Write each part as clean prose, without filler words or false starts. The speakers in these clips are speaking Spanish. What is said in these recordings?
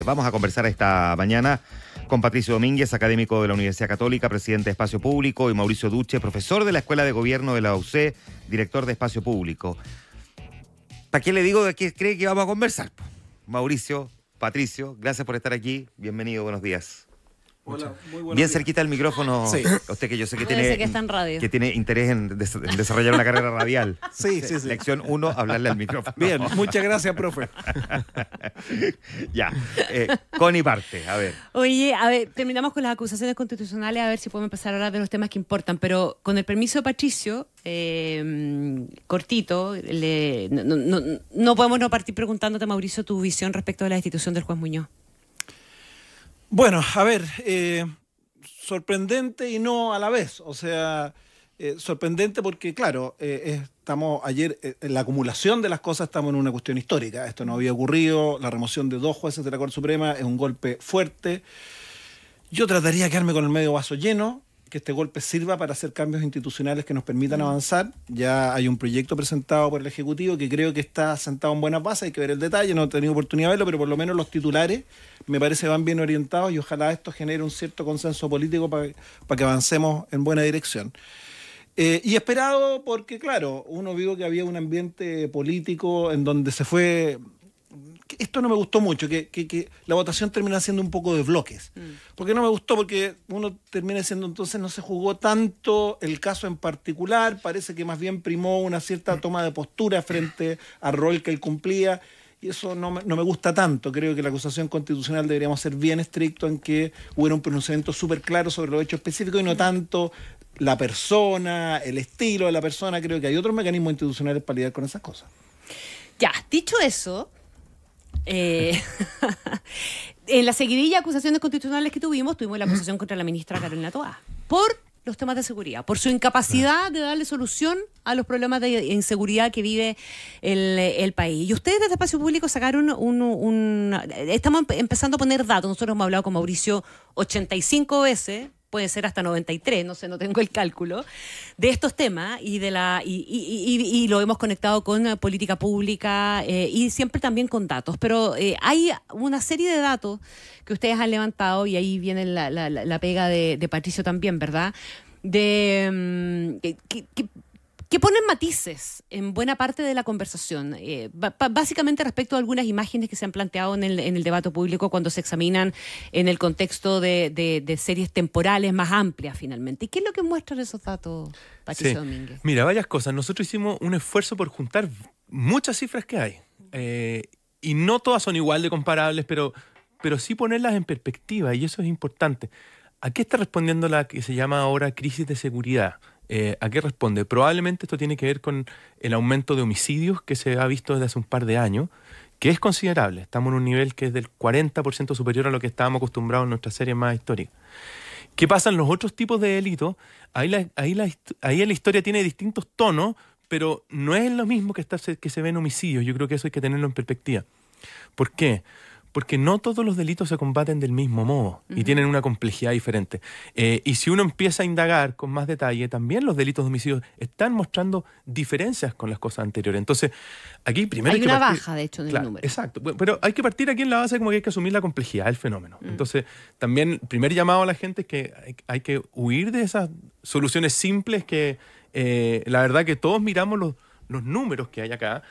Vamos a conversar esta mañana con Patricio Domínguez, académico de la Universidad Católica, presidente de Espacio Público, y Mauricio Duche, profesor de la Escuela de Gobierno de la UC, director de Espacio Público. ¿Para qué le digo de qué cree que vamos a conversar? Mauricio, Patricio, gracias por estar aquí. Bienvenido, buenos días. Hola, muy buenos Bien días. cerquita del micrófono. Sí. Usted que yo sé que que está en radio. que tiene interés en desarrollar una carrera radial. Sí. Lección 1, hablarle al micrófono. Bien, muchas gracias, profe. Ya, Connie parte, a ver. Oye, a ver, terminamos con las acusaciones constitucionales, a ver si podemos empezar a hablar de los temas que importan, pero con el permiso de Patricio, cortito, no podemos no partir preguntándote, Mauricio, tu visión respecto de la destitución del juez Muñoz. Bueno, a ver, sorprendente y no a la vez. O sea, sorprendente porque, claro, estamos ayer, en la acumulación de las cosas estamos en una cuestión histórica. Esto no había ocurrido, la remoción de 2 jueces de la Corte Suprema es un golpe fuerte. Yo trataría de quedarme con el medio vaso lleno, que este golpe sirva para hacer cambios institucionales que nos permitan avanzar. Ya hay un proyecto presentado por el Ejecutivo que creo que está sentado en buenas bases, hay que ver el detalle, no he tenido oportunidad de verlo, pero por lo menos los titulares me parece van bien orientados y ojalá esto genere un cierto consenso político para que avancemos en buena dirección. Y esperado porque, claro, uno vio que había un ambiente político en donde se fue... Esto no me gustó mucho, que la votación termina siendo un poco de bloques. Porque no me gustó, porque uno termina siendo, entonces no se jugó tanto el caso en particular, parece que más bien primó una cierta toma de postura frente al rol que él cumplía, y eso no me gusta tanto. Creo que la acusación constitucional deberíamos ser bien estrictos en que hubiera un pronunciamiento súper claro sobre los hechos específicos y no tanto la persona, el estilo de la persona. Creo que hay otros mecanismos institucionales para lidiar con esas cosas. Ya, dicho eso... en la seguidilla de acusaciones constitucionales que tuvimos la acusación contra la ministra Carolina Toá por los temas de seguridad, por su incapacidad de darle solución a los problemas de inseguridad que vive el país. Y ustedes desde Espacio Público sacaron estamos empezando a poner datos. Nosotros hemos hablado con Mauricio 85 veces, puede ser hasta 93, no sé, no tengo el cálculo, de estos temas y lo hemos conectado con política pública y siempre también con datos. Pero hay una serie de datos que ustedes han levantado y ahí viene la pega de Patricio también, ¿verdad? Que ponen matices en buena parte de la conversación, básicamente respecto a algunas imágenes que se han planteado en el debate público cuando se examinan en el contexto de series temporales más amplias finalmente. ¿Y qué es lo que muestran esos datos, Patricio Domínguez? Mira, varias cosas. Nosotros hicimos un esfuerzo por juntar muchas cifras que hay, y no todas son igual de comparables, pero sí ponerlas en perspectiva, y eso es importante. ¿A qué está respondiendo la que se llama ahora crisis de seguridad? ¿A qué responde? Probablemente esto tiene que ver con el aumento de homicidios que se ha visto desde hace un par de años, que es considerable. Estamos en un nivel que es del 40% superior a lo que estábamos acostumbrados en nuestras series más históricas. ¿Qué pasa en los otros tipos de delitos? Ahí la historia tiene distintos tonos, pero no es lo mismo que se ve en homicidios. Yo creo que eso hay que tenerlo en perspectiva. ¿Por qué? Porque no todos los delitos se combaten del mismo modo y tienen una complejidad diferente. Y si uno empieza a indagar con más detalle, también los delitos de homicidio están mostrando diferencias con las cosas anteriores. Entonces, aquí primero hay una baja, de hecho, en el número. Exacto. Pero hay que partir aquí en la base como que hay que asumir la complejidad del fenómeno. Entonces, también el primer llamado a la gente es que hay que huir de esas soluciones simples que la verdad que todos miramos los números que hay acá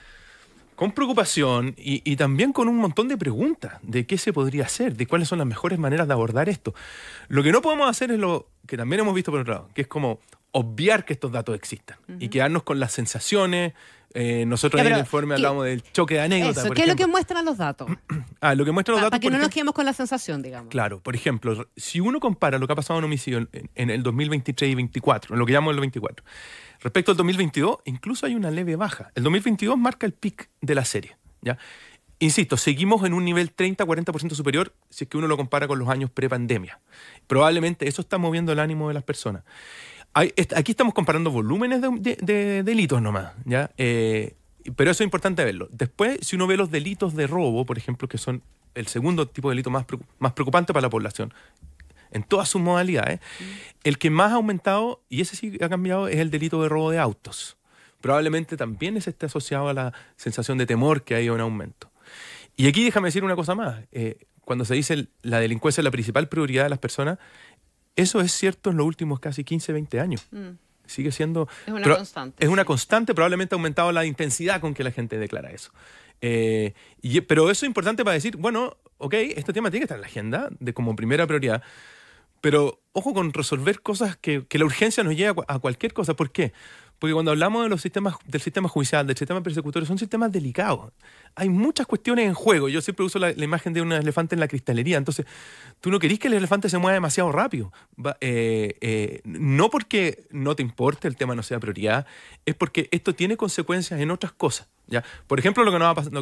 con preocupación y también con un montón de preguntas de qué se podría hacer, de cuáles son las mejores maneras de abordar esto. Lo que no podemos hacer es lo que también hemos visto por otro lado, que es como obviar que estos datos existan y quedarnos con las sensaciones. Nosotros en el informe hablamos del choque de anécdotas. ¿Qué es lo que muestran los datos? Lo que muestran los datos... Para que no nos quedemos con la sensación, digamos. Claro, por ejemplo, si uno compara lo que ha pasado en homicidio en el 2023 y 2024, en lo que llamamos el 24, respecto al 2022, incluso hay una leve baja. El 2022 marca el pic de la serie, ¿ya? Insisto, seguimos en un nivel 30-40% superior si es que uno lo compara con los años pre-pandemia. Probablemente eso está moviendo el ánimo de las personas. Aquí estamos comparando volúmenes de delitos nomás, ¿ya? Pero eso es importante verlo. Después, si uno ve los delitos de robo, por ejemplo, que son el segundo tipo de delito más preocupante para la población, en todas sus modalidades, el que más ha aumentado, y ese sí ha cambiado, es el delito de robo de autos. Probablemente también ese esté asociado a la sensación de temor que hay en aumento. Y aquí déjame decir una cosa más. cuando se dice la delincuencia es la principal prioridad de las personas, eso es cierto en los últimos casi 15, 20 años. Sigue siendo... Es una constante. Es una constante, probablemente ha aumentado la intensidad con que la gente declara eso. Pero eso es importante para decir, bueno, ok, este tema tiene que estar en la agenda como primera prioridad, pero ojo con resolver cosas que la urgencia nos lleva a cualquier cosa. ¿Por qué? Porque cuando hablamos de los sistemas, del sistema judicial, del sistema persecutorio, son sistemas delicados. Hay muchas cuestiones en juego. Yo siempre uso la imagen de un elefante en la cristalería. Entonces, tú no querís que el elefante se mueva demasiado rápido. No porque no te importe, el tema no sea prioridad, es porque esto tiene consecuencias en otras cosas, ¿ya? Por ejemplo, lo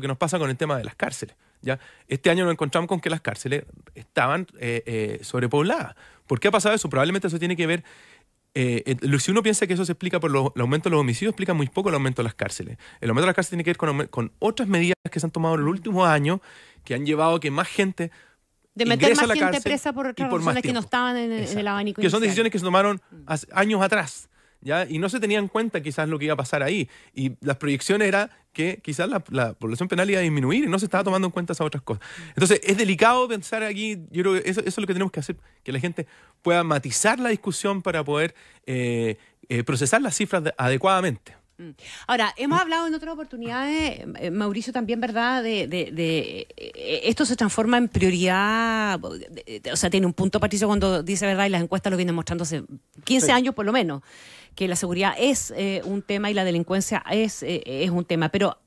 que nos pasa con el tema de las cárceles, ¿ya? Este año nos encontramos con que las cárceles estaban sobrepobladas. ¿Por qué ha pasado eso? Probablemente eso tiene que ver... si uno piensa que eso se explica por el aumento de los homicidios, explica muy poco el aumento de las cárceles. El aumento de las cárceles tiene que ver con otras medidas que se han tomado en los últimos años que han llevado a que más gente de meter ingrese más a la gente cárcel presa por otras y más razones que no tiempo. estaban en el abanico Que son inicial. decisiones que se tomaron años atrás, ¿ya? Y no se tenía en cuenta quizás lo que iba a pasar ahí. Y las proyecciones era que quizás la población penal iba a disminuir y no se estaba tomando en cuenta esas otras cosas. Entonces, es delicado pensar aquí, yo creo que eso es lo que tenemos que hacer, que la gente pueda matizar la discusión para poder procesar las cifras adecuadamente. Ahora, hemos hablado en otras oportunidades, Mauricio, también, ¿verdad? Esto se transforma en prioridad, o sea, tiene un punto, Patricio, cuando dice, ¿verdad? Y las encuestas lo vienen mostrando hace 15 años por lo menos, que la seguridad es un tema y la delincuencia es un tema, pero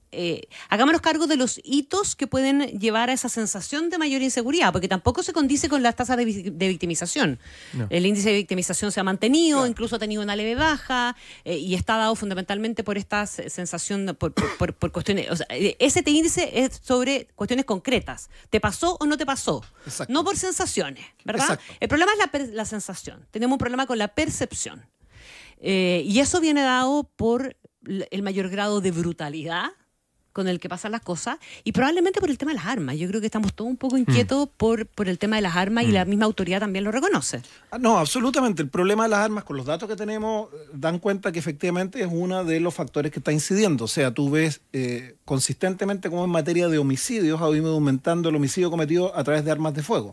hagámonos cargo de los hitos que pueden llevar a esa sensación de mayor inseguridad, porque tampoco se condice con las tasas de victimización. No. El índice de victimización se ha mantenido, claro, incluso ha tenido una leve baja, y está dado fundamentalmente por esta sensación, por cuestiones, o sea, ese índice es sobre cuestiones concretas. ¿Te pasó o no te pasó? Exacto. No por sensaciones, ¿verdad? Exacto. El problema es la sensación. Tenemos un problema con la percepción. Y eso viene dado por el mayor grado de brutalidad con el que pasan las cosas y probablemente por el tema de las armas. Yo creo que estamos todos un poco inquietos por el tema de las armas y la misma autoridad también lo reconoce. No, absolutamente. El problema de las armas, con los datos que tenemos, dan cuenta que efectivamente es uno de los factores que está incidiendo. O sea, tú ves consistentemente como en materia de homicidios ha ido aumentando el homicidio cometido a través de armas de fuego.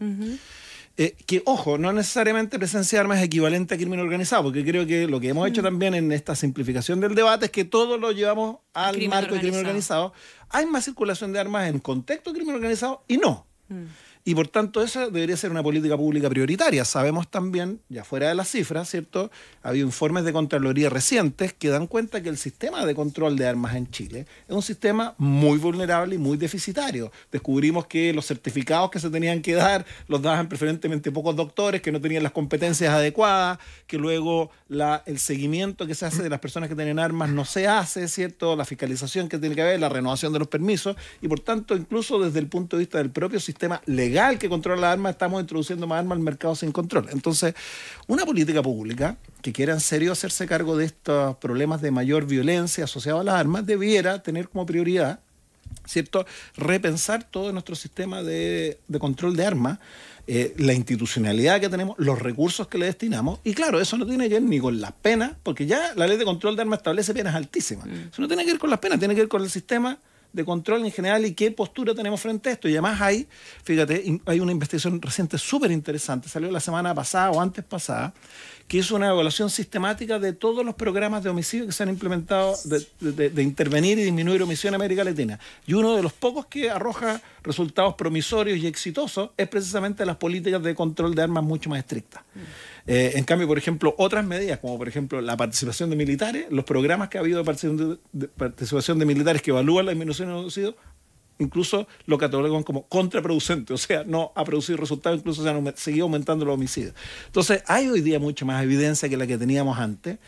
Que, ojo, no necesariamente presencia de armas es equivalente a crimen organizado, porque creo que lo que hemos hecho también en esta simplificación del debate es que todo lo llevamos al marco de crimen organizado. Hay más circulación de armas en contexto de crimen organizado y no. Y por tanto, esa debería ser una política pública prioritaria. Sabemos también, ya fuera de las cifras, ¿cierto? Ha habido informes de Contraloría recientes que dan cuenta que el sistema de control de armas en Chile es un sistema muy vulnerable y muy deficitario. Descubrimos que los certificados que se tenían que dar los daban preferentemente pocos doctores que no tenían las competencias adecuadas, que luego el seguimiento que se hace de las personas que tienen armas no se hace, ¿cierto? La fiscalización que tiene que haber, la renovación de los permisos y por tanto, incluso desde el punto de vista del propio sistema legal que controla las armas, estamos introduciendo más armas al mercado sin control. Entonces, una política pública que quiera en serio hacerse cargo de estos problemas de mayor violencia asociados a las armas debiera tener como prioridad, ¿cierto?, repensar todo nuestro sistema de control de armas, la institucionalidad que tenemos, los recursos que le destinamos, y claro, eso no tiene que ver ni con las penas, porque ya la ley de control de armas establece penas altísimas. Eso no tiene que ver con las penas, tiene que ver con el sistema de control en general y qué postura tenemos frente a esto. Y además fíjate, hay una investigación reciente súper interesante, salió la semana pasada o antes pasada, que hizo una evaluación sistemática de todos los programas de homicidio que se han implementado de intervenir y disminuir homicidio en América Latina. Y uno de los pocos que arroja resultados promisorios y exitosos es precisamente las políticas de control de armas mucho más estrictas. En cambio, por ejemplo, otras medidas, como por ejemplo la participación de militares, los programas que ha habido de participación de militares que evalúan la disminución de homicidios, incluso lo catalogan como contraproducente, o sea, no ha producido resultados, incluso se han seguido aumentando los homicidios. Entonces, hay hoy día mucho más evidencia que la que teníamos antes,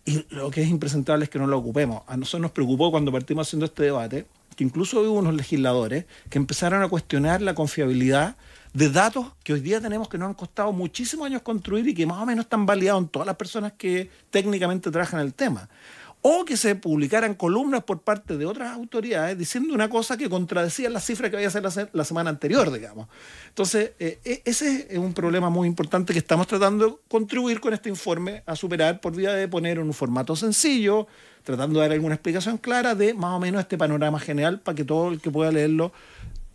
y lo que es impresentable es que no la ocupemos. A nosotros nos preocupó cuando partimos haciendo este debate, que incluso hubo unos legisladores que empezaron a cuestionar la confiabilidad de datos que hoy día tenemos que nos han costado muchísimos años construir y que más o menos están validados en todas las personas que técnicamente trabajan el tema. O que se publicaran columnas por parte de otras autoridades diciendo una cosa que contradecía las cifras que había sido la semana anterior, digamos. Entonces, ese es un problema muy importante que estamos tratando de contribuir con este informe a superar por vía de poner en un formato sencillo, tratando de dar alguna explicación clara de más o menos este panorama general para que todo el que pueda leerlo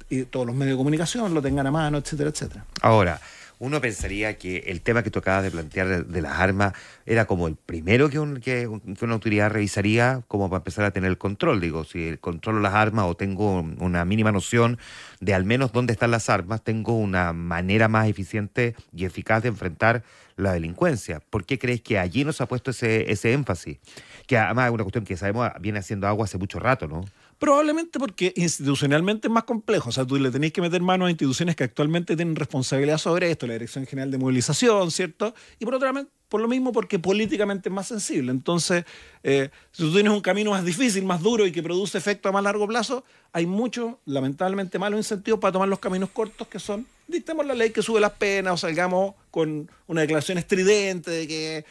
y todos los medios de comunicación lo tengan a mano, etcétera, etcétera. Ahora, uno pensaría que el tema que tú acabas de plantear de las armas era como el primero que una autoridad revisaría como para empezar a tener el control. Digo, si controlo las armas o tengo una mínima noción de al menos dónde están las armas, tengo una manera más eficiente y eficaz de enfrentar la delincuencia. ¿Por qué crees que allí no se ha puesto ese énfasis? Que además es una cuestión que sabemos viene haciendo agua hace mucho rato, ¿no? Probablemente porque institucionalmente es más complejo. O sea, tú le tenés que meter mano a instituciones que actualmente tienen responsabilidad sobre esto, la Dirección General de Movilización, ¿cierto? Y por otra parte, por lo mismo, porque políticamente es más sensible. Entonces, si tú tienes un camino más difícil, más duro y que produce efecto a más largo plazo, hay muchos, lamentablemente, malos incentivos para tomar los caminos cortos, que son, dictemos la ley que sube las penas o salgamos con una declaración estridente de que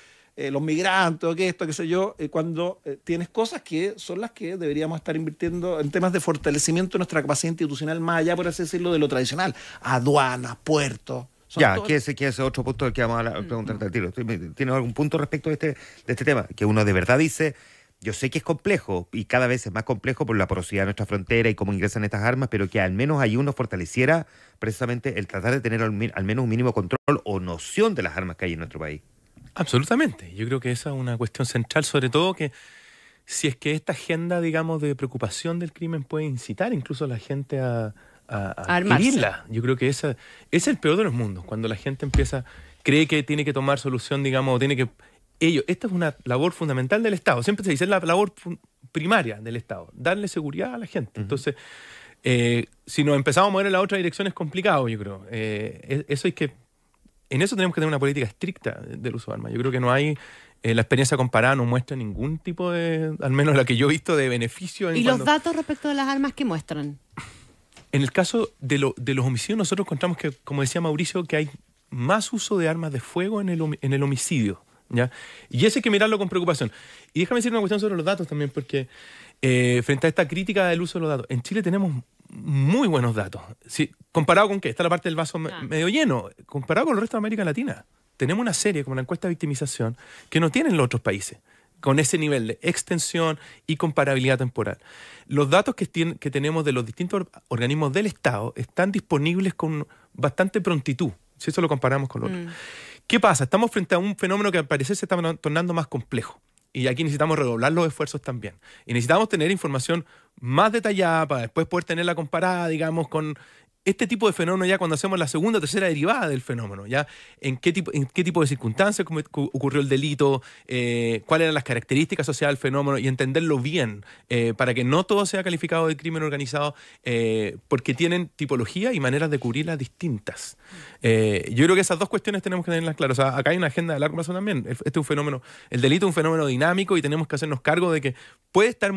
los migrantes o que esto, qué sé yo, cuando tienes cosas que son las que deberíamos estar invirtiendo en temas de fortalecimiento de nuestra capacidad institucional, más allá, por así decirlo, de lo tradicional. Aduanas, puertos. Ya, que ese otro punto del que vamos a preguntarte al tiro. ¿Tienes algún punto respecto de este tema? Que uno de verdad dice, yo sé que es complejo y cada vez es más complejo por la porosidad de nuestra frontera y cómo ingresan estas armas, pero que al menos ahí uno fortaleciera precisamente el tratar de tener al menos un mínimo control o noción de las armas que hay en nuestro país. Absolutamente. Yo creo que esa es una cuestión central, sobre todo que si es que esta agenda, digamos, de preocupación del crimen puede incitar incluso a la gente a adquirirla. Yo creo que ese es el peor de los mundos, cuando la gente cree que tiene que tomar solución, digamos, esta es una labor fundamental del Estado. Siempre se dice, es la labor primaria del Estado, darle seguridad a la gente. Entonces, si nos empezamos a mover en la otra dirección es complicado, yo creo. En eso tenemos que tener una política estricta del uso de armas. Yo creo que no hay, la experiencia comparada no muestra ningún tipo de, al menos la que yo he visto, de beneficio. ¿Y los datos respecto de las armas qué muestran? En el caso de los homicidios, nosotros encontramos que, como decía Mauricio, que hay más uso de armas de fuego en el homicidio, ¿ya? Y eso hay que mirarlo con preocupación. Y déjame decir una cuestión sobre los datos también, porque frente a esta crítica del uso de los datos, en Chile tenemos muy buenos datos. Sí, ¿comparado con qué? Está la parte del vaso medio lleno. Comparado con el resto de América Latina, tenemos una serie como la encuesta de victimización que no tienen los otros países, con ese nivel de extensión y comparabilidad temporal. Los datos que tenemos de los distintos organismos del Estado están disponibles con bastante prontitud, si eso lo comparamos con lo otro. ¿Qué pasa? Estamos frente a un fenómeno que al parecer se está tornando más complejo. Y aquí necesitamos redoblar los esfuerzos también. Y necesitamos tener información más detallada para después poder tenerla comparada, digamos, con este tipo de fenómeno ya cuando hacemos la segunda o tercera derivada del fenómeno, ya en qué tipo de circunstancias ocurrió el delito, cuáles eran las características asociadas al fenómeno y entenderlo bien para que no todo sea calificado de crimen organizado porque tienen tipología y maneras de cubrirlas distintas. Yo creo que esas dos cuestiones tenemos que tenerlas claras. O sea, acá hay una agenda de largo plazo también. Este es un fenómeno, el delito es un fenómeno dinámico y tenemos que hacernos cargo de que puede estar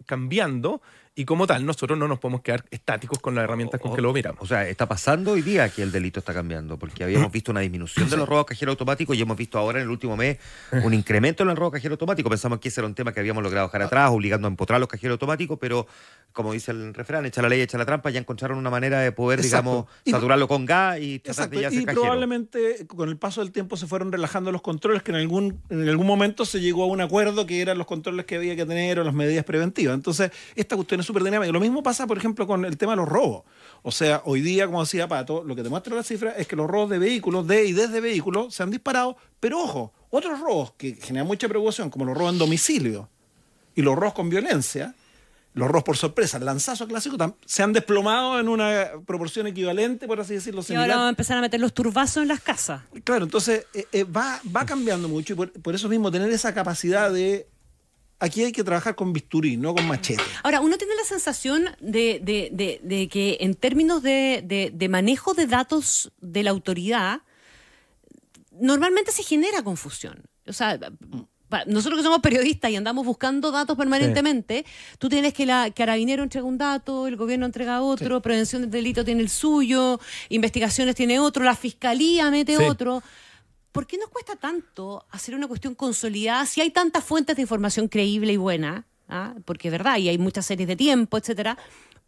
cambiando. Y como tal, nosotros no nos podemos quedar estáticos con las herramientas con que lo miramos. O sea, está pasando hoy día que el delito está cambiando, porque habíamos visto una disminución de los robos cajero automático y hemos visto ahora en el último mes un incremento en el robo cajero automático. Pensamos que ese era un tema que habíamos logrado dejar atrás, obligando a empotrar los cajeros automáticos, pero como dice el refrán, echa la ley, echa la trampa, ya encontraron una manera de poder, digamos, saturarlo con gas y tratar de ya ser cajero. Probablemente con el paso del tiempo se fueron relajando los controles, que en algún momento se llegó a un acuerdo que eran los controles que había que tener o las medidas preventivas. Entonces, esta cuestión es súper dinámica. Lo mismo pasa, por ejemplo, con el tema de los robos. O sea, hoy día, como decía Pato, lo que demuestra la cifra es que los robos de vehículos, de y desde vehículos, se han disparado, pero ojo, otros robos que generan mucha preocupación, como los robos en domicilio y los robos con violencia, los robos por sorpresa, el lanzazo clásico, se han desplomado en una proporción equivalente, por así decirlo. Y ahora vamos a empezar a meter los turbazos en las casas. Claro, entonces va cambiando mucho y por eso mismo tener esa capacidad de... Aquí hay que trabajar con bisturí, no con machete. Ahora, uno tiene la sensación de que en términos de manejo de datos de la autoridad, normalmente se genera confusión. O sea, nosotros que somos periodistas y andamos buscando datos permanentemente, tú tienes que Carabinero entrega un dato, el gobierno entrega otro, Prevención del Delito tiene el suyo, Investigaciones tiene otro, la Fiscalía mete otro. ¿Por qué nos cuesta tanto hacer una cuestión consolidada si hay tantas fuentes de información creíble y buena? Porque es verdad, y hay muchas series de tiempo, etcétera.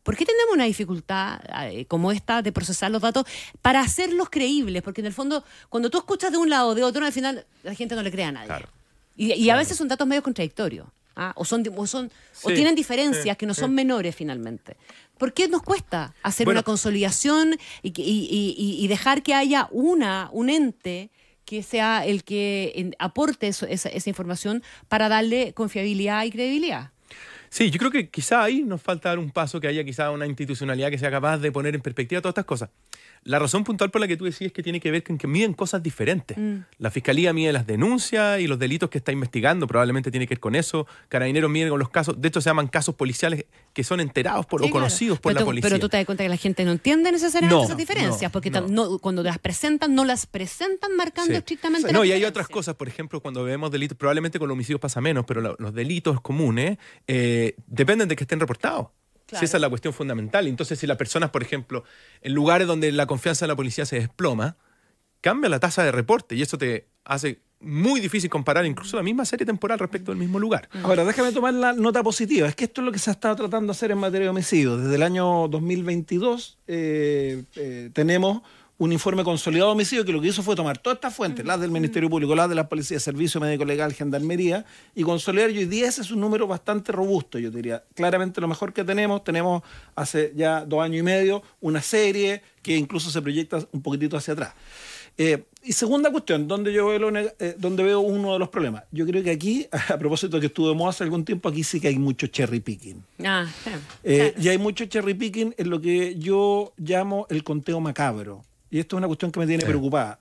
¿Por qué tenemos una dificultad como esta de procesar los datos para hacerlos creíbles? Porque en el fondo, cuando tú escuchas de un lado o de otro, al final la gente no le cree a nadie. Claro. Y a veces son datos medio contradictorios. O tienen diferencias que no son menores finalmente. ¿Por qué nos cuesta hacer Bueno, una consolidación y dejar que haya un ente que sea el que aporte esa información para darle confiabilidad y credibilidad? Sí, yo creo que quizá ahí nos falta dar un paso, que haya quizá una institucionalidad que sea capaz de poner en perspectiva todas estas cosas. La razón puntual por la que tú decís es que tiene que ver con que miden cosas diferentes. La Fiscalía mide las denuncias y los delitos que está investigando, probablemente tiene que ver con eso. Carabineros miden con los casos, de hecho se llaman casos policiales que son enterados Sí, o claro. conocidos por la policía. Pero tú te das cuenta que la gente no entiende necesariamente No, esas diferencias, porque no. cuando las presentan, no las presentan marcando Sí. estrictamente No, la y hay diferencia. otras cosas, por ejemplo, cuando vemos delitos, probablemente con los homicidios pasa menos, pero los delitos comunes dependen de que estén reportados. Claro. Si esa es la cuestión fundamental. Entonces, si las personas, por ejemplo, en lugares donde la confianza en la policía se desploma, cambia la tasa de reporte y eso te hace muy difícil comparar incluso la misma serie temporal respecto del mismo lugar. Ahora, déjame tomar la nota positiva. Es que esto es lo que se ha estado tratando de hacer en materia de homicidios. Desde el año 2022 tenemos un informe consolidado de homicidio que lo que hizo fue tomar todas estas fuentes, las del Ministerio Público, las de la Policía, Servicio Médico Legal, Gendarmería, y consolidar, y hoy día ese es un número bastante robusto, yo diría. Claramente lo mejor que tenemos hace ya 2 años y medio una serie que incluso se proyecta un poquitito hacia atrás. Y segunda cuestión, donde yo veo donde veo uno de los problemas. Yo creo que aquí, a propósito de que estuvo de moda hace algún tiempo, aquí sí que hay mucho cherry picking. Claro. Y hay mucho cherry picking en lo que yo llamo el conteo macabro. Y esto es una cuestión que me tiene preocupada.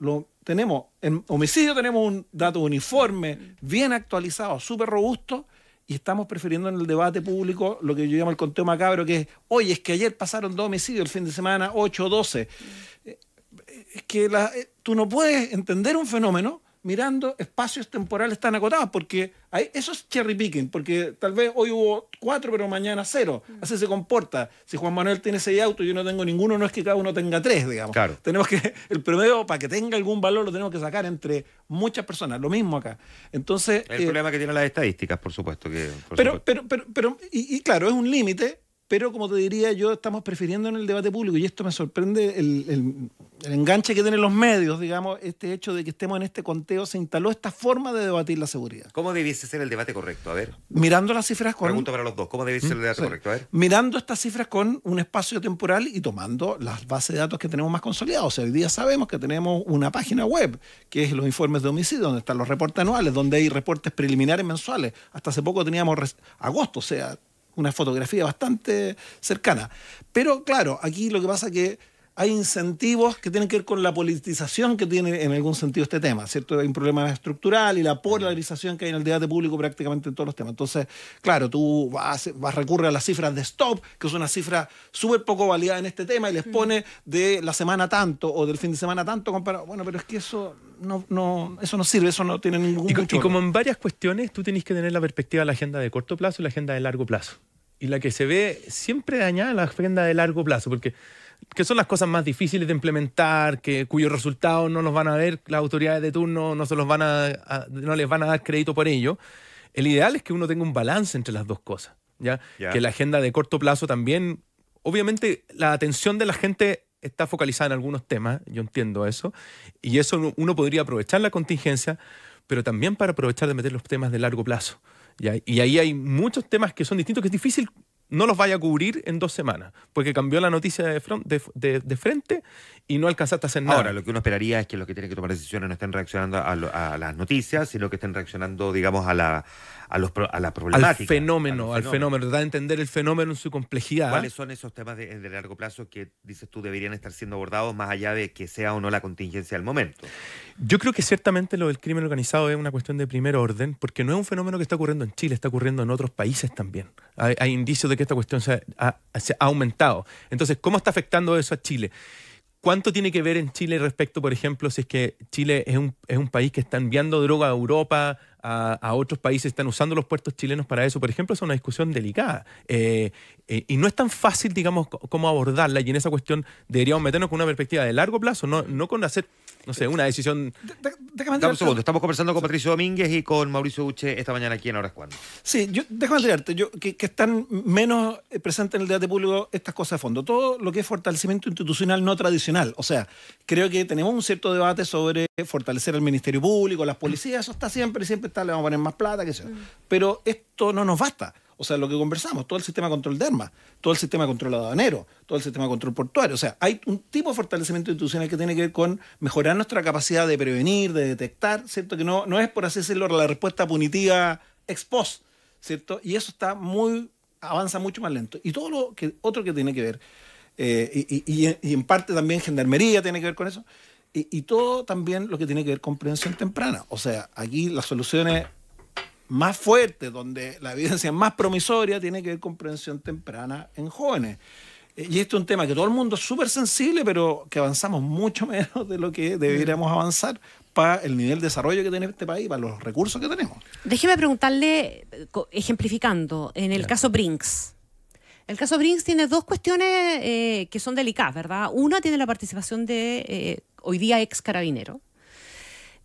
En homicidio tenemos un dato uniforme, bien actualizado, súper robusto, y estamos prefiriendo en el debate público lo que yo llamo el conteo macabro, que es, oye, es que ayer pasaron 2 homicidios, el fin de semana 8 o 12. Es que tú no puedes entender un fenómeno mirando espacios temporales tan acotados, porque eso es cherry picking, porque tal vez hoy hubo 4, pero mañana 0. Así se comporta. Si Juan Manuel tiene 6 autos y yo no tengo ninguno, no es que cada uno tenga 3, digamos. Claro. Tenemos que, el promedio, para que tenga algún valor, lo tenemos que sacar entre muchas personas. Lo mismo acá. Entonces, el problema que tienen las estadísticas, por supuesto. Pero claro, es un límite. Pero como te diría yo, estamos prefiriendo en el debate público, y esto me sorprende, el enganche que tienen los medios, digamos, este hecho de que estemos en este conteo, se instaló esta forma de debatir la seguridad. ¿Cómo debiese ser el debate correcto? A ver. Mirando las cifras con... Pregunto para los dos, ¿cómo debiese ser el debate correcto? A ver. Mirando estas cifras con un espacio temporal y tomando las bases de datos que tenemos más consolidadas. O sea, hoy día sabemos que tenemos una página web, que es los informes de homicidio, donde están los reportes anuales, donde hay reportes preliminares mensuales. Hasta hace poco teníamos agosto, o sea, una fotografía bastante cercana. Pero claro, aquí lo que pasa es que hay incentivos que tienen que ver con la politización que tiene en algún sentido este tema, ¿cierto? Hay un problema estructural y la polarización que hay en el debate público prácticamente en todos los temas. Entonces, claro, tú vas a recurrir a las cifras de Stop, que es una cifra súper poco validada en este tema, y les pone de la semana tanto o del fin de semana tanto comparado. Bueno, pero es que eso no sirve, eso no tiene ningún Y como en varias cuestiones, tú tenés que tener la perspectiva de la agenda de corto plazo y la agenda de largo plazo. Y la que se ve siempre dañada es la agenda de largo plazo, porque que son las cosas más difíciles de implementar, cuyos resultados no los van a ver las autoridades de turno, no les van a dar crédito por ello. El ideal es que uno tenga un balance entre las dos cosas, ¿ya? Que la agenda de corto plazo también, obviamente la atención de la gente está focalizada en algunos temas, yo entiendo eso, y eso uno podría aprovechar la contingencia, pero también para aprovechar de meter los temas de largo plazo. ¿Ya? Y ahí hay muchos temas que son distintos, que es difícil no los vaya a cubrir en 2 semanas, porque cambió la noticia de frente y no alcanzaste a hacer nada. Ahora, lo que uno esperaría es que los que tienen que tomar decisiones no estén reaccionando a las noticias, sino que estén reaccionando, digamos, a la problemática. Al fenómeno, tratar de entender el fenómeno en su complejidad. ¿Cuáles son esos temas de largo plazo que, dices tú, deberían estar siendo abordados más allá de que sea o no la contingencia del momento? Yo creo que ciertamente lo del crimen organizado es una cuestión de primer orden, porque no es un fenómeno que está ocurriendo en Chile, está ocurriendo en otros países también. Hay indicios de que esta cuestión se ha aumentado. Entonces, ¿cómo está afectando eso a Chile? ¿Cuánto tiene que ver en Chile respecto, por ejemplo, si es que Chile es un país que está enviando droga a Europa, a otros países, están usando los puertos chilenos para eso? Por ejemplo, es una discusión delicada. Y no es tan fácil, digamos, cómo abordarla, y en esa cuestión deberíamos meternos con una perspectiva de largo plazo, no con hacer, no sé, una decisión... Dame un segundo, estamos conversando con Patricio Domínguez y con Mauricio Duche esta mañana aquí en Ahora es Cuando. Sí, déjame enterarte, que están menos presentes en el debate público estas cosas de fondo. Todo lo que es fortalecimiento institucional no tradicional. O sea, creo que tenemos un cierto debate sobre fortalecer al Ministerio Público, las policías, eso está siempre está, le vamos a poner más plata, qué sé yo. Pero esto no nos basta. O sea, lo que conversamos, todo el sistema de control de armas, todo el sistema de control aduanero, todo el sistema de control portuario. O sea, hay un tipo de fortalecimiento institucional que tiene que ver con mejorar nuestra capacidad de prevenir, de detectar, ¿cierto? Que no es, por así decirlo, la respuesta punitiva ex post, ¿cierto? Y eso avanza mucho más lento. Y todo otro que tiene que ver, y en parte también Gendarmería tiene que ver con eso, y todo también lo que tiene que ver con prevención temprana. O sea, aquí las soluciones más fuertes, donde la evidencia es más promisoria, tiene que ver con prevención temprana en jóvenes. Y esto es un tema que todo el mundo es súper sensible, pero que avanzamos mucho menos de lo que deberíamos avanzar para el nivel de desarrollo que tiene este país, para los recursos que tenemos. Déjeme preguntarle, ejemplificando, en el caso Brinks. El caso Brinks tiene dos cuestiones que son delicadas, ¿verdad? Una tiene la participación de hoy día ex carabinero.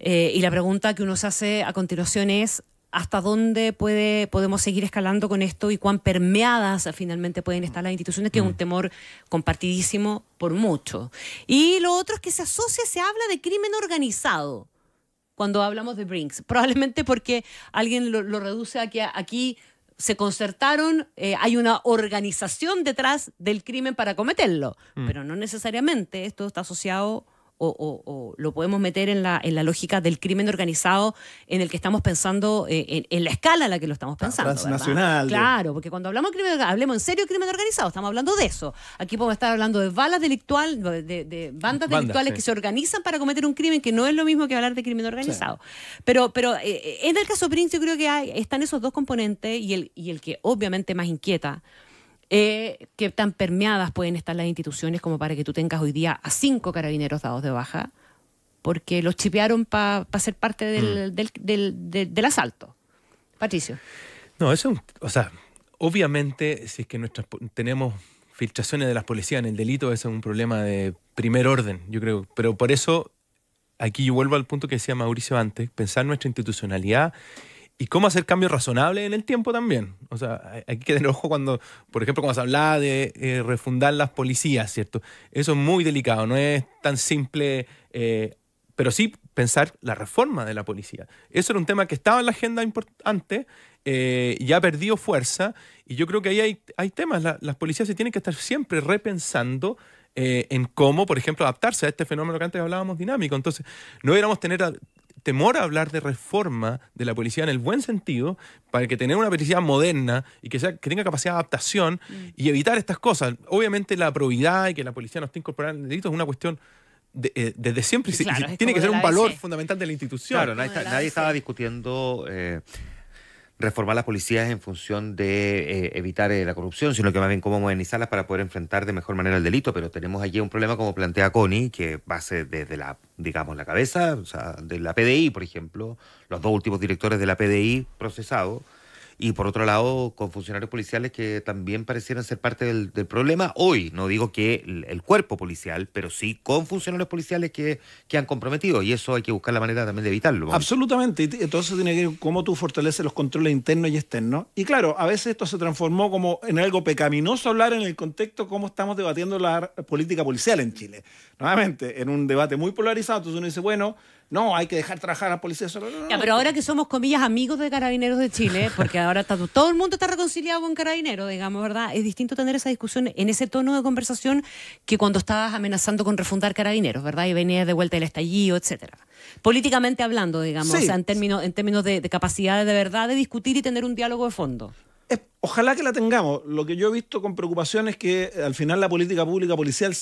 Y la pregunta que uno se hace a continuación es ¿hasta dónde podemos seguir escalando con esto y cuán permeadas finalmente pueden estar las instituciones? Que es un temor compartidísimo por mucho. Y lo otro es que se habla de crimen organizado cuando hablamos de Brinks. Probablemente porque alguien lo reduce a que aquí se concertaron, hay una organización detrás del crimen para cometerlo, pero no necesariamente esto está asociado o lo podemos meter en la lógica del crimen organizado en el que estamos pensando, en la escala en la que lo estamos pensando. Transnacional. Claro, porque cuando hablamos de crimen organizado, hablemos en serio de crimen organizado, estamos hablando de eso. Aquí podemos estar hablando de bandas delictuales sí, que se organizan para cometer un crimen, que no es lo mismo que hablar de crimen organizado. Sí. Pero en el caso Prince yo creo que están esos dos componentes y el que obviamente más inquieta, que tan permeadas pueden estar las instituciones como para que tú tengas hoy día a 5 carabineros dados de baja porque los chipearon para ser parte del asalto. Patricio. No, obviamente, si es que tenemos filtraciones de las policías en el delito, ese es un problema de primer orden, yo creo. Pero por eso, aquí yo vuelvo al punto que decía Mauricio antes, pensar nuestra institucionalidad y cómo hacer cambios razonables en el tiempo también. O sea, hay que tener ojo cuando, por ejemplo, cuando se hablaba de refundar las policías, ¿cierto? Eso es muy delicado, no es tan simple, pero sí pensar la reforma de la policía. Eso era un tema que estaba en la agenda importante, ya ha perdido fuerza, y yo creo que ahí hay temas. Las policías se tienen que estar siempre repensando en cómo, por ejemplo, adaptarse a este fenómeno que antes hablábamos dinámico. Entonces, no deberíamos tener temor a hablar de reforma de la policía en el buen sentido, para que tener una policía moderna y que tenga capacidad de adaptación y evitar estas cosas. Obviamente la probidad y que la policía no esté incorporada en el delito es una cuestión desde siempre, claro, tiene que ser un valor fundamental de la institución. Claro, nadie estaba discutiendo reformar las policías en función de evitar la corrupción, sino que más bien cómo modernizarlas para poder enfrentar de mejor manera el delito. Pero tenemos allí un problema, como plantea Connie, que va a ser desde la cabeza, o sea, de la PDI, por ejemplo, los 2 últimos directores de la PDI procesados, y por otro lado con funcionarios policiales que también parecieran ser parte del problema hoy. No digo que el cuerpo policial, pero sí con funcionarios policiales que han comprometido, y eso hay que buscar la manera también de evitarlo, ¿no? Absolutamente, y entonces tiene que ver cómo tú fortaleces los controles internos y externos. Y claro, a veces esto se transformó como en algo pecaminoso hablar en el contexto cómo estamos debatiendo la política policial en Chile. Nuevamente, en un debate muy polarizado, entonces uno dice, bueno, no, hay que dejar trabajar a la policía solo. No. Pero ahora que somos, comillas, amigos de Carabineros de Chile, porque ahora todo el mundo está reconciliado con Carabineros, digamos, ¿verdad? Es distinto tener esa discusión en ese tono de conversación que cuando estabas amenazando con refundar Carabineros, ¿verdad? Y venías de vuelta el estallido, etcétera. Políticamente hablando, digamos, sí. O sea, en términos de capacidad de verdad de discutir y tener un diálogo de fondo. Ojalá que la tengamos. Lo que yo he visto con preocupación es que al final la política pública policial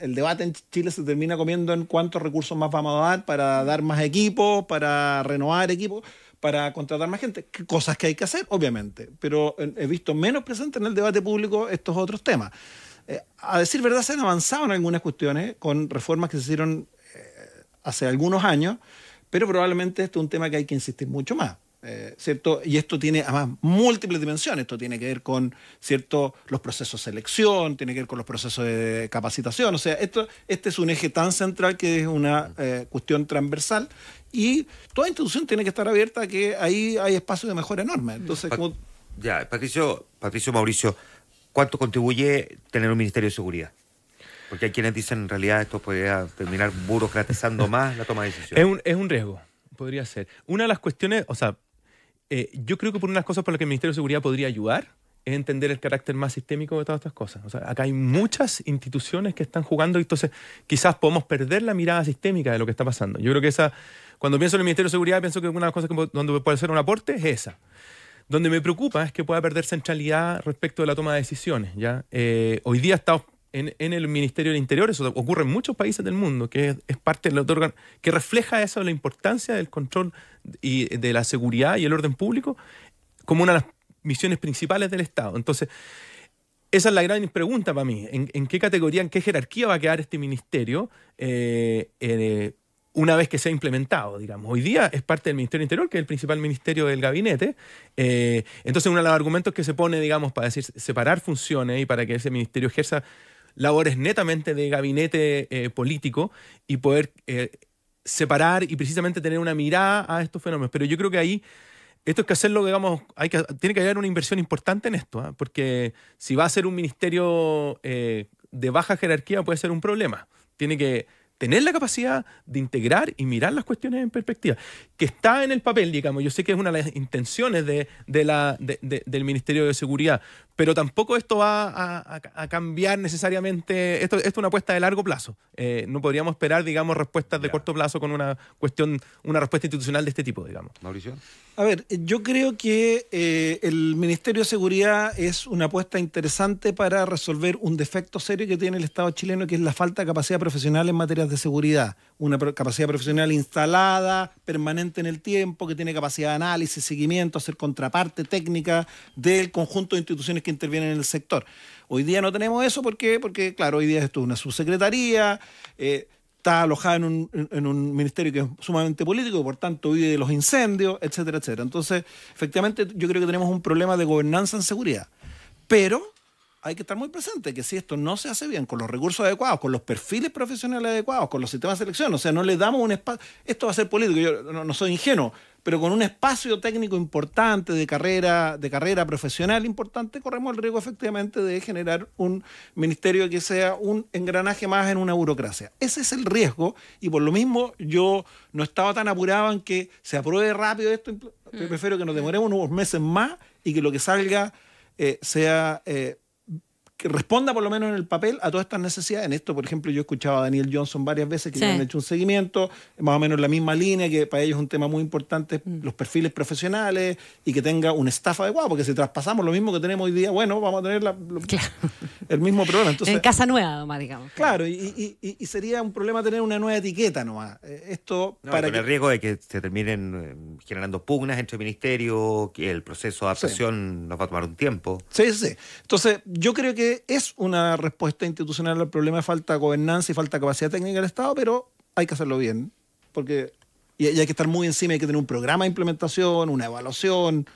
el debate en Chile se termina comiendo en cuántos recursos más vamos a dar para dar más equipos, para renovar equipos, para contratar más gente. Cosas que hay que hacer, obviamente. Pero he visto menos presente en el debate público estos otros temas. A decir verdad, se han avanzado en algunas cuestiones con reformas que se hicieron hace algunos años, pero probablemente este es un tema que hay que insistir mucho más. ¿Cierto? Y esto tiene además múltiples dimensiones. Esto tiene que ver con, ¿cierto?, los procesos de selección, tiene que ver con los procesos de capacitación. O sea, este es un eje tan central que es una cuestión transversal, y toda institución tiene que estar abierta a que ahí hay espacio de mejora enorme. Entonces, Patricio, Mauricio, ¿cuánto contribuye tener un Ministerio de Seguridad? Porque hay quienes dicen en realidad esto podría terminar burocratizando más la toma de decisiones. Es un riesgo, podría ser. Una de las cuestiones, o sea, yo creo que por unas cosas por las que el Ministerio de Seguridad podría ayudar es entender el carácter más sistémico de todas estas cosas. O sea, acá hay muchas instituciones que están jugando y entonces quizás podemos perder la mirada sistémica de lo que está pasando. Yo creo que cuando pienso en el Ministerio de Seguridad, pienso que una de las cosas donde puede ser un aporte es esa. Donde me preocupa es que pueda perder centralidad respecto de la toma de decisiones, ¿ya? Hoy día estamos en el Ministerio del Interior, eso ocurre en muchos países del mundo, que es parte del órgano que refleja eso, la importancia del control y de la seguridad y el orden público como una de las misiones principales del Estado. Entonces, esa es la gran pregunta para mí. ¿En qué categoría, en qué jerarquía va a quedar este ministerio una vez que sea implementado, digamos? Hoy día es parte del Ministerio del Interior, que es el principal ministerio del gabinete. Entonces, uno de los argumentos que se pone, digamos, para decir separar funciones y para que ese ministerio ejerza labores netamente de gabinete político y poder separar y precisamente tener una mirada a estos fenómenos. Pero yo creo que ahí esto es que hacerlo, digamos, tiene que haber una inversión importante en esto, ¿eh? Porque si va a ser un ministerio de baja jerarquía puede ser un problema. Tiene que tener la capacidad de integrar y mirar las cuestiones en perspectiva, que está en el papel, digamos. Yo sé que es una de las intenciones del Ministerio de Seguridad, pero tampoco esto va a cambiar necesariamente. Esto es una apuesta de largo plazo. No podríamos esperar, digamos, respuestas de corto plazo con una respuesta institucional de este tipo, digamos. Mauricio. A ver, yo creo que el Ministerio de Seguridad es una apuesta interesante para resolver un defecto serio que tiene el Estado chileno, que es la falta de capacidad profesional en materias de seguridad. Una capacidad profesional instalada, permanente en el tiempo, que tiene capacidad de análisis, seguimiento, hacer contraparte técnica del conjunto de instituciones que intervienen en el sector. Hoy día no tenemos eso porque claro, hoy día esto es una subsecretaría, está alojada en un ministerio que es sumamente político y por tanto vive de los incendios, etcétera, etcétera. Entonces, efectivamente, yo creo que tenemos un problema de gobernanza en seguridad. Pero hay que estar muy presente que si esto no se hace bien, con los recursos adecuados, con los perfiles profesionales adecuados, con los sistemas de selección, o sea, no le damos un espacio, esto va a ser político, yo no soy ingenuo, pero con un espacio técnico importante de carrera profesional importante, corremos el riesgo efectivamente de generar un ministerio que sea un engranaje más en una burocracia. Ese es el riesgo y por lo mismo yo no estaba tan apurado en que se apruebe rápido esto. Prefiero que nos demoremos unos meses más y que lo que salga sea que responda por lo menos en el papel a todas estas necesidades. En esto, por ejemplo, yo he escuchado a Daniel Johnson varias veces que ya han hecho un seguimiento, más o menos en la misma línea, que para ellos es un tema muy importante, los perfiles profesionales y que tenga un staff adecuado, porque si traspasamos lo mismo que tenemos hoy día, bueno, vamos a tener el mismo problema. Entonces, en casa nueva, nomás, digamos. Claro, y sería un problema tener una nueva etiqueta nomás. Esto para con el riesgo de que se terminen generando pugnas entre ministerios, que el proceso de adaptación nos va a tomar un tiempo. Sí. Entonces, yo creo que es una respuesta institucional al problema de falta de gobernanza y falta de capacidad técnica del Estado, pero hay que hacerlo bien, porque y hay que estar muy encima, hay que tener un programa de implementación, una evaluación,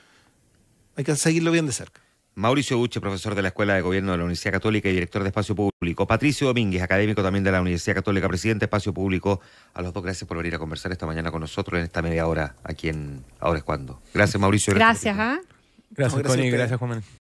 hay que seguirlo bien de cerca. Mauricio Duche, profesor de la Escuela de Gobierno de la Universidad Católica y director de Espacio Público. Patricio Domínguez, académico también de la Universidad Católica, presidente de Espacio Público. A los dos, gracias por venir a conversar esta mañana con nosotros en esta media hora aquí en Ahora es Cuando. Gracias, Mauricio. Gracias, ¿ah? Gracias, Connie. Gracias, Juan Manuel.